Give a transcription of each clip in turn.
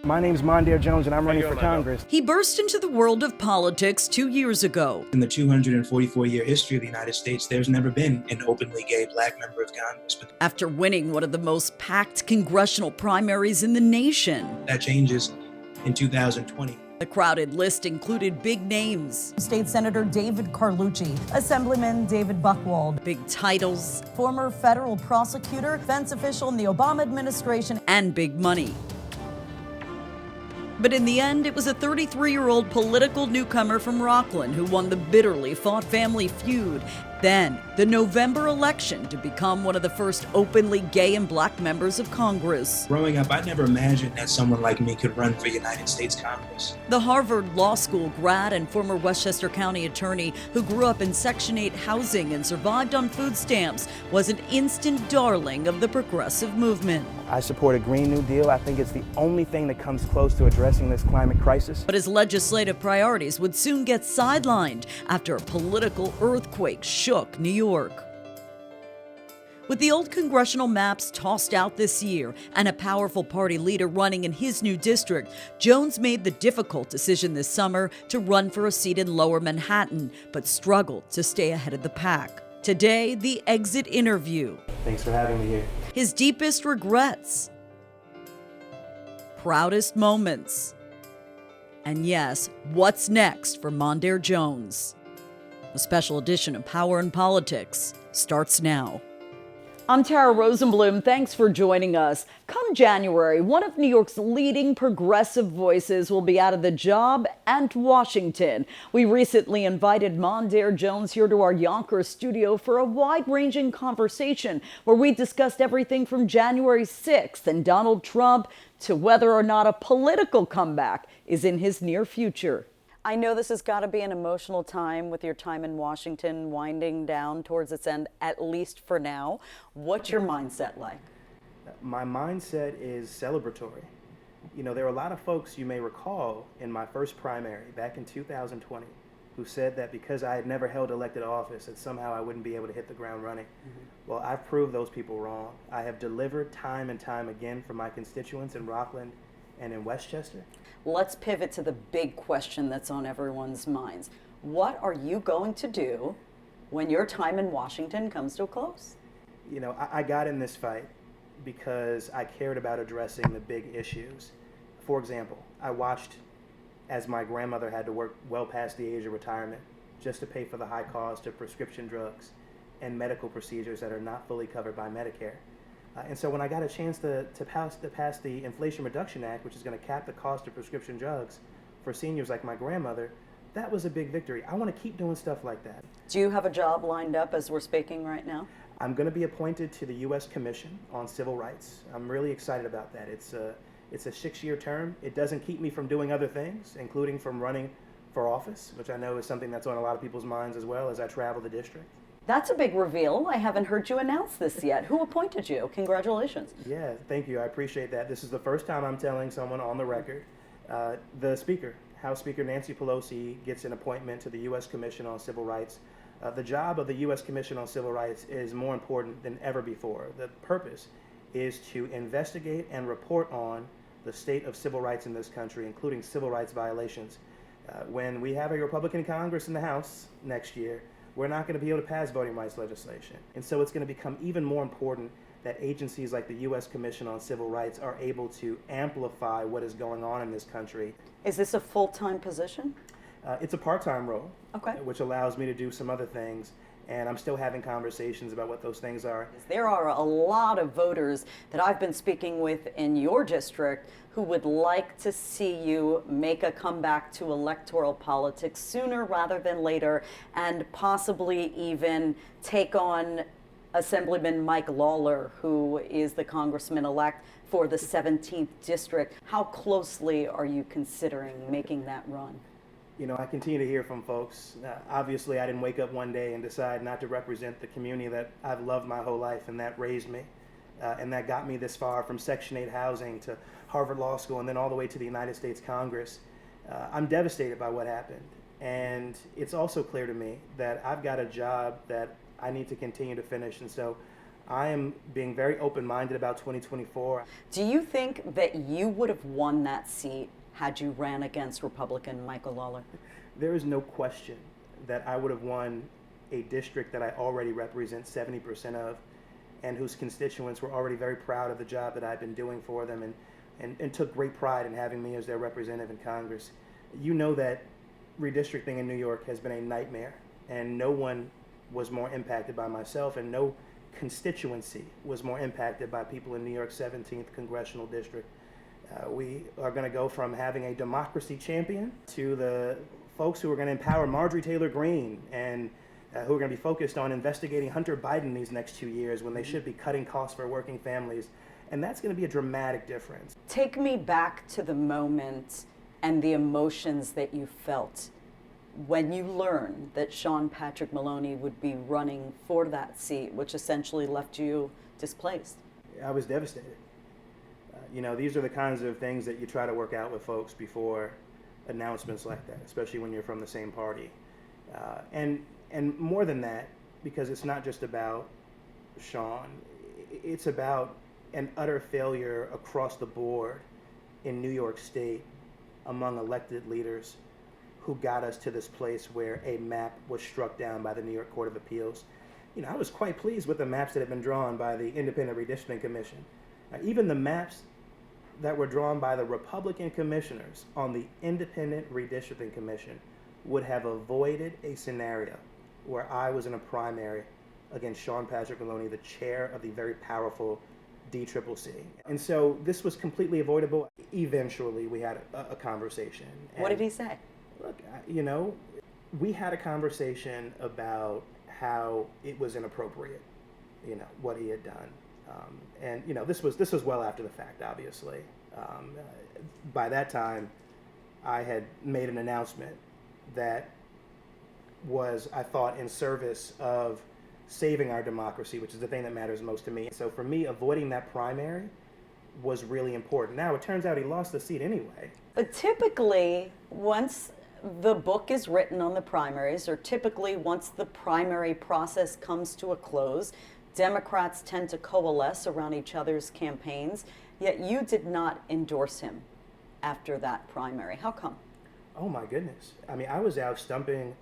My name's Mondaire Jones, and I'm running for Congress. He burst into the world of politics 2 years ago. In the 244-year history of the United States, there's never been an openly gay black member of Congress. But after winning one of the most packed congressional primaries in the nation. that changes in 2020. The crowded list included big names. State Senator David Carlucci, Assemblyman David Buchwald, big titles, former federal prosecutor, defense official in the Obama administration, and big money. But in the end, it was a 33-year-old political newcomer from Rockland who won the bitterly fought Family Feud. Then, the November election to become one of the first openly gay and black members of Congress. Growing up, I never imagined that someone like me could run for United States Congress. The Harvard Law School grad and former Westchester County attorney who grew up in Section 8 housing and survived on food stamps was an instant darling of the progressive movement. I support a Green New Deal. I think it's the only thing that comes close to addressing this climate crisis. But his legislative priorities would soon get sidelined after a political earthquake shook New York. With the old congressional maps tossed out this year and a powerful party leader running in his new district, Jones made the difficult decision this summer to run for a seat in Lower Manhattan, but struggled to stay ahead of the pack. Today, the exit interview. Thanks for having me here. His deepest regrets, proudest moments, and yes, what's next for Mondaire Jones? A special edition of Power and Politics starts now. I'm Tara Rosenblum. Thanks for joining us. Come January, one of New York's leading progressive voices will be out of the job and Washington. We recently invited Mondaire Jones here to our Yonkers studio for a wide-ranging conversation where we discussed everything from January 6th and Donald Trump to whether or not a political comeback is in his near future. I know this has got to be an emotional time with your time in Washington winding down towards its end, at least for now. What's your mindset like? My mindset is celebratory. You know, there are a lot of folks you may recall in my first primary back in 2020 who said that because I had never held elected office that somehow I wouldn't be able to hit the ground running. Well, I've proved those people wrong. I have delivered time and time again for my constituents in Rockland and in Westchester. Let's pivot to the big question that's on everyone's minds. What are you going to do when your time in Washington comes to a close? You know, I got in this fight because I cared about addressing the big issues. For example, I watched as my grandmother had to work well past the age of retirement just to pay for the high cost of prescription drugs and medical procedures that are not fully covered by Medicare. And so when I got a chance to pass the Inflation Reduction Act, which is going to cap the cost of prescription drugs for seniors like my grandmother, that was a big victory. I want to keep doing stuff like that. Do you have a job lined up as we're speaking right now? I'm going to be appointed to the U.S. Commission on Civil Rights. I'm really excited about that. It's a 6-year term. It doesn't keep me from doing other things, including from running for office, which I know is something that's on a lot of people's minds as well as I travel the district. That's a big reveal. I haven't heard you announce this yet. Who appointed you? Congratulations. Yeah, thank you. I appreciate that. This is the first time I'm telling someone on the record. The Speaker, House Speaker Nancy Pelosi, gets an appointment to the U.S. Commission on Civil Rights. The job of the U.S. Commission on Civil Rights is more important than ever before. The purpose is to investigate and report on the state of civil rights in this country, including civil rights violations. When we have a Republican Congress in the House next year, we're not going to be able to pass voting rights legislation. And so it's going to become even more important that agencies like the U.S. Commission on Civil Rights are able to amplify what is going on in this country. Is this a full-time position? It's a part-time role, okay, which allows me to do some other things. And I'm still having conversations about what those things are. There are a lot of voters that I've been speaking with in your district who would like to see you make a comeback to electoral politics sooner rather than later, and possibly even take on Assemblyman Mike Lawler, who is the congressman-elect for the 17th district. How closely are you considering making that run? You know, I continue to hear from folks. Obviously, I didn't wake up one day and decide not to represent the community that I've loved my whole life and that raised me. And that got me this far, from Section 8 housing to Harvard Law School and then all the way to the United States Congress. I'm devastated by what happened. And it's also clear to me that I've got a job that I need to continue to finish. And so I am being very open-minded about 2024. Do you think that you would have won that seat had you ran against Republican Michael Lawler? There is no question that I would have won a district that I already represent 70% of, and whose constituents were already very proud of the job that I've been doing for them, and took great pride in having me as their representative in Congress. You know that redistricting in New York has been a nightmare, and no one was more impacted by myself, and no constituency was more impacted by people in New York's 17th Congressional District. We are going to go from having a democracy champion to the folks who are going to empower Marjorie Taylor Greene, and who are going to be focused on investigating Hunter Biden these next 2 years when they should be cutting costs for working families. And that's going to be a dramatic difference. Take me back to the moment and the emotions that you felt when you learned that Sean Patrick Maloney would be running for that seat, which essentially left you displaced. I was devastated. These are the kinds of things that you try to work out with folks before announcements like that, especially when you're from the same party. And more than that, because it's not just about Sean, it's about an utter failure across the board in New York State among elected leaders who got us to this place where a map was struck down by the New York Court of Appeals. I was quite pleased with the maps that had been drawn by the Independent Redistricting Commission. Even the maps that were drawn by the Republican commissioners on the Independent Redistricting Commission would have avoided a scenario where I was in a primary against Sean Patrick Maloney, the chair of the very powerful DCCC. And so this was completely avoidable. Eventually, we had a conversation. What did he say? Look, we had a conversation about how it was inappropriate, what he had done. And this was well after the fact, obviously. By that time, I had made an announcement that was, I thought, in service of saving our democracy, which is the thing that matters most to me. So for me, avoiding that primary was really important. Now, it turns out he lost the seat anyway. But typically, once the book is written on the primaries, or typically once the primary process comes to a close, Democrats tend to coalesce around each other's campaigns, yet you did not endorse him after that primary. How come? Oh my goodness. I was out stumping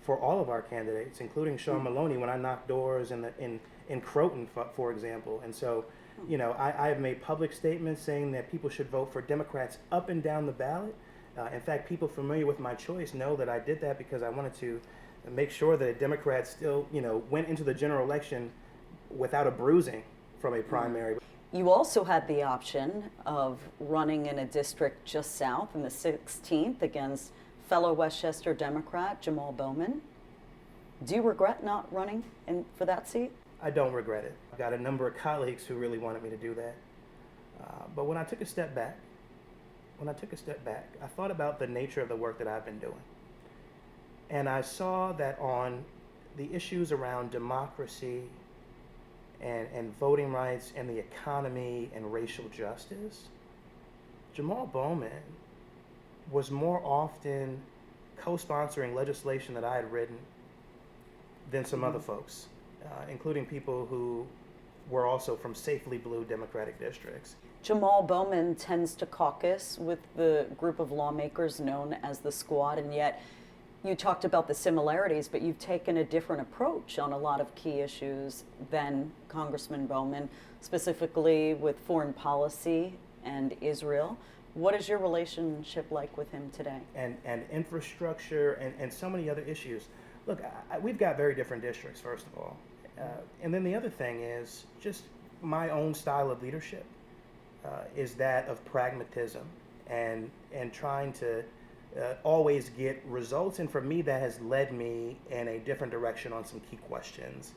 for all of our candidates, including Sean Maloney, when I knocked doors in Croton, for example. And so, I have made public statements saying that people should vote for Democrats up and down the ballot. In fact, people familiar with my choice know that I did that because I wanted to make sure that Democrats still, went into the general election without a bruising from a primary. You also had the option of running in a district just south in the 16th against fellow Westchester Democrat Jamal Bowman. Do you regret not running for that seat? I don't regret it. I've got a number of colleagues who really wanted me to do that. But when I took a step back, I thought about the nature of the work that I've been doing. And I saw that on the issues around democracy and voting rights and the economy and racial justice, Jamal Bowman was more often co-sponsoring legislation that I had written than some other folks, including people who were also from safely blue Democratic districts. Jamal Bowman tends to caucus with the group of lawmakers known as the Squad, and yet you talked about the similarities, but you've taken a different approach on a lot of key issues than Congressman Bowman, specifically with foreign policy and Israel. What is your relationship like with him today? And infrastructure and so many other issues. Look, we've got very different districts, first of all. And then the other thing is just my own style of leadership is that of pragmatism and trying to always get results. And for me, that has led me in a different direction on some key questions.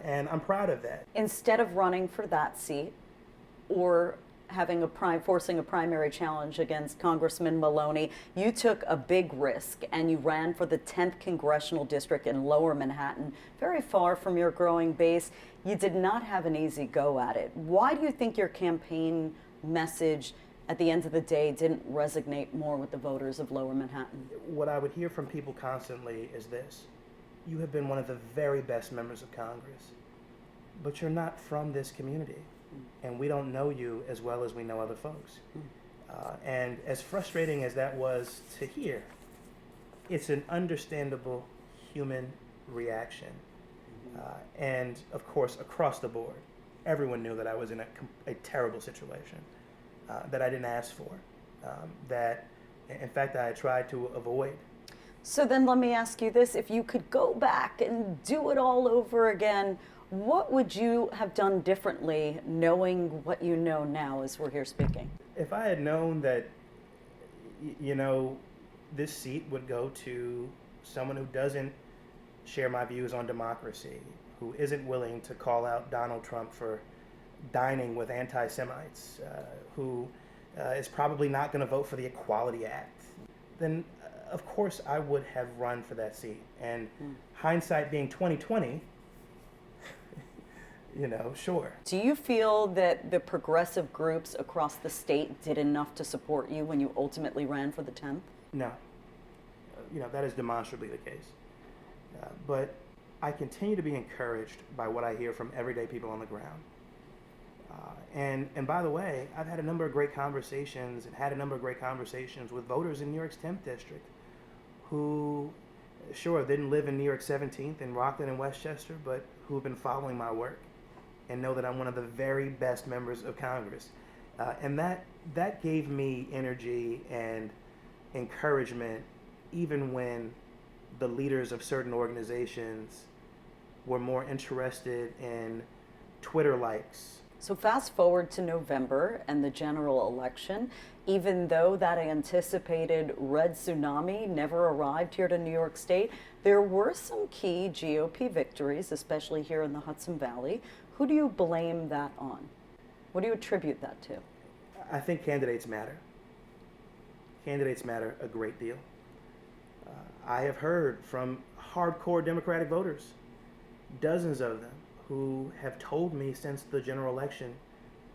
And I'm proud of that. Instead of running for that seat or having forcing a primary challenge against Congressman Maloney, you took a big risk and you ran for the 10th Congressional District in Lower Manhattan, very far from your growing base. You did not have an easy go at it. Why do you think your campaign message at the end of the day didn't resonate more with the voters of Lower Manhattan? What I would hear from people constantly is this: you have been one of the very best members of Congress. but you're not from this community, and we don't know you as well as we know other folks. And as frustrating as that was to hear, it's an understandable human reaction. And of course, across the board, everyone knew that I was in a terrible situation that I didn't ask for, that in fact I tried to avoid. So then let me ask you this. If you could go back and do it all over again, what would you have done differently knowing what you know now as we're here speaking? If I had known that, this seat would go to someone who doesn't share my views on democracy, who isn't willing to call out Donald Trump for dining with anti-Semites, who is probably not going to vote for the Equality Act, then of course I would have run for that seat. And hindsight being 2020, sure. Do you feel that the progressive groups across the state did enough to support you when you ultimately ran for the 10th? No. That is demonstrably the case. But I continue to be encouraged by what I hear from everyday people on the ground. And by the way, I've had a number of great conversations with voters in New York's 10th district who, sure, didn't live in New York 17th in Rockland and Westchester, but who have been following my work and know that I'm one of the very best members of Congress. And that gave me energy and encouragement even when the leaders of certain organizations were more interested in Twitter likes. So fast forward to November and the general election. Even though that anticipated red tsunami never arrived here to New York State, there were some key GOP victories, especially here in the Hudson Valley. Who do you blame that on? What do you attribute that to? I think candidates matter. Candidates matter a great deal. I have heard from hardcore Democratic voters, dozens of them, who have told me since the general election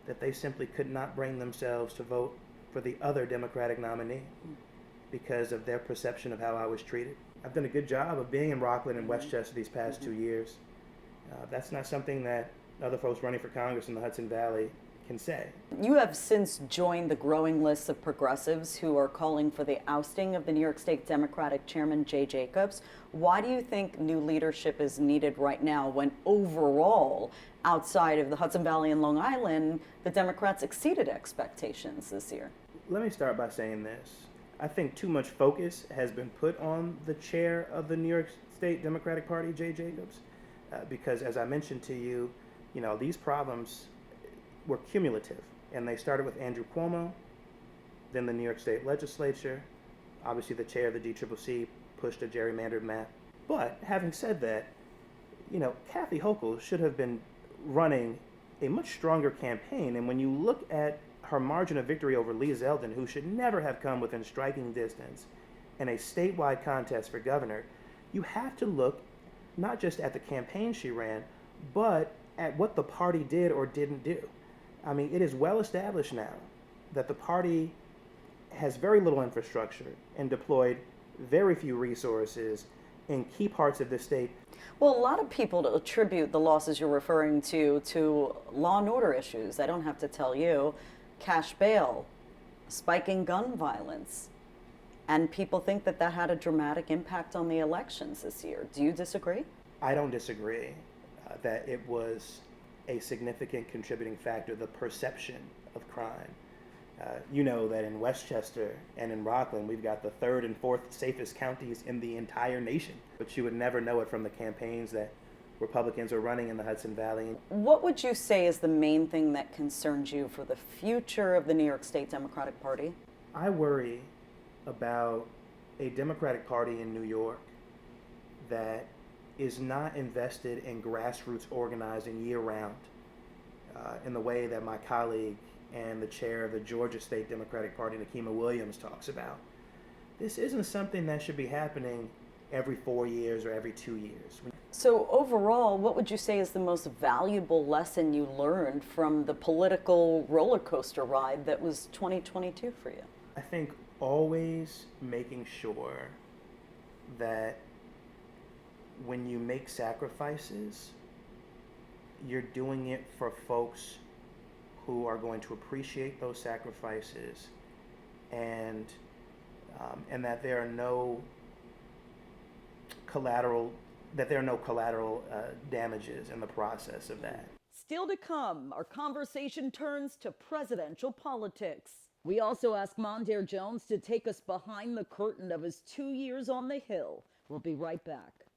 that they simply could not bring themselves to vote for the other Democratic nominee because of their perception of how I was treated. I've done a good job of being in Rockland and Westchester these past 2 years. That's not something that other folks running for Congress in the Hudson Valley can say. You have since joined the growing list of progressives who are calling for the ousting of the New York State Democratic Chairman Jay Jacobs. Why do you think new leadership is needed right now when overall, outside of the Hudson Valley and Long Island, the Democrats exceeded expectations this year? Let me start by saying this. I think too much focus has been put on the chair of the New York State Democratic Party, Jay Jacobs, because as I mentioned to you, these problems were cumulative, and they started with Andrew Cuomo, then the New York State Legislature, obviously the chair of the DCCC pushed a gerrymandered map. But having said that, Kathy Hochul should have been running a much stronger campaign, and when you look at her margin of victory over Lee Zeldin, who should never have come within striking distance in a statewide contest for governor, you have to look not just at the campaign she ran, but at what the party did or didn't do. I mean, it is well established now that the party has very little infrastructure and deployed very few resources in key parts of the state. Well, a lot of people attribute the losses you're referring to law and order issues. I don't have to tell you. Cash bail, spiking gun violence. And people think that had a dramatic impact on the elections this year. Do you disagree? I don't disagree that it was a significant contributing factor, the perception of crime. You know that in Westchester and in Rockland, we've got the 3rd and 4th safest counties in the entire nation. But you would never know it from the campaigns that Republicans are running in the Hudson Valley. What would you say is the main thing that concerns you for the future of the New York State Democratic Party? I worry about a Democratic Party in New York that is not invested in grassroots organizing year-round in the way that my colleague and the chair of the Georgia State Democratic Party, Nikema Williams, talks about. This isn't something that should be happening every 4 years or every 2 years. So overall, what would you say is the most valuable lesson you learned from the political roller coaster ride that was 2022 for you? I think always making sure that when you make sacrifices, you're doing it for folks who are going to appreciate those sacrifices, and that there are no collateral damages in the process of that. Still to come, our conversation turns to presidential politics. We also ask Mondaire Jones to take us behind the curtain of his 2 years on the Hill. We'll be right back.